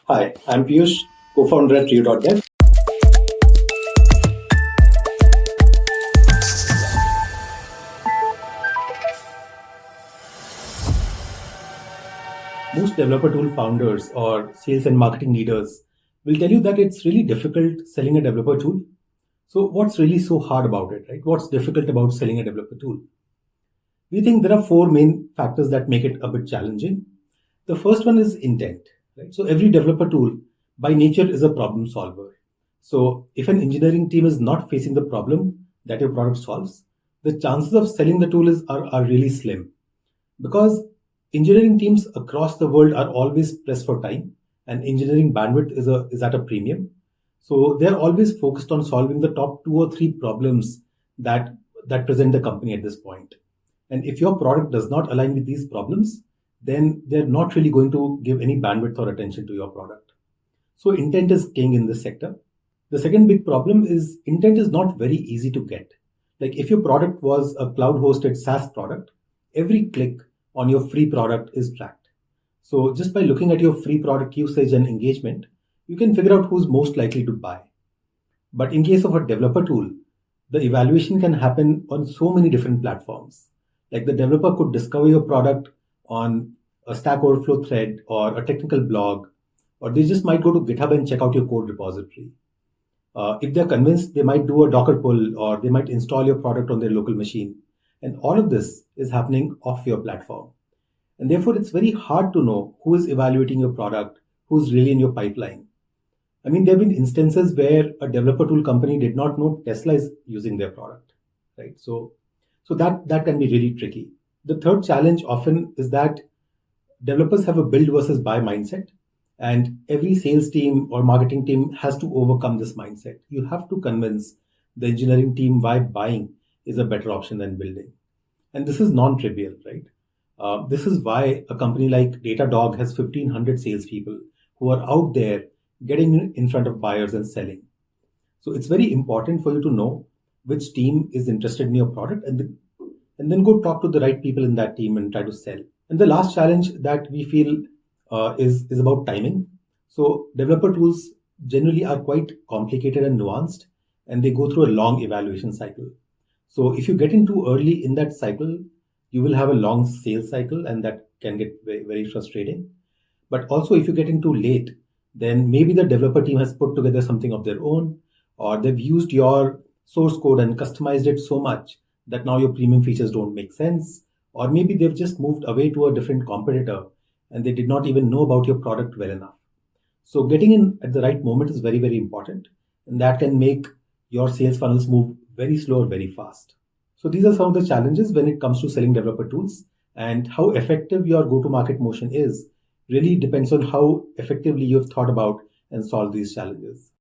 Hi, I'm Piyush, co-founder at Reo.Dev. Most developer tool founders or sales and marketing leaders will tell you that it's really difficult selling a developer tool. So what's really so hard about it, right? What's difficult about selling a developer tool? We think there are four main factors that make it a bit challenging. The first one is intent, right? So every developer tool by nature is a problem solver. So if an engineering team is not facing the problem that your product solves, the chances of selling the tool are really slim because engineering teams across the world are always pressed for time and engineering bandwidth is at a premium. So they're always focused on solving the top two or three problems that present the company at this point. And if your product does not align with these problems, then they're not really going to give any bandwidth or attention to your product. So intent is king in this sector. The second big problem is intent is not very easy to get. Like if your product was a cloud hosted SaaS product, every click on your free product is tracked. So just by looking at your free product usage and engagement, you can figure out who's most likely to buy. But in case of a developer tool, the evaluation can happen on so many different platforms. Like the developer could discover your product on a Stack Overflow thread or a technical blog, or they just might go to GitHub and check out your code repository. If they're convinced, they might do a Docker pull or they might install your product on their local machine. And all of this is happening off your platform. And therefore, it's very hard to know who is evaluating your product, who's really in your pipeline. I mean, there have been instances where a developer tool company did not know Tesla is using their product, right? So that can be really tricky. The third challenge often is that developers have a build versus buy mindset, and every sales team or marketing team has to overcome this mindset. You have to convince the engineering team why buying is a better option than building. And this is non-trivial, right? This is why a company like Datadog has 1,500 salespeople who are out there getting in front of buyers and selling. So it's very important for you to know which team is interested in your product and then go talk to the right people in that team and try to sell. And the last challenge that we feel is about timing. So developer tools generally are quite complicated and nuanced, and they go through a long evaluation cycle. So if you get in too early in that cycle, you will have a long sales cycle, and that can get very, very frustrating. But also, if you get in too late, then maybe the developer team has put together something of their own, or they've used your source code and customized it so much that now your premium features don't make sense, or maybe they've just moved away to a different competitor and they did not even know about your product well enough. So getting in at the right moment is very, very important, and that can make your sales funnels move very slow or very fast. So these are some of the challenges when it comes to selling developer tools, and how effective your go-to-market motion is really depends on how effectively you've thought about and solved these challenges.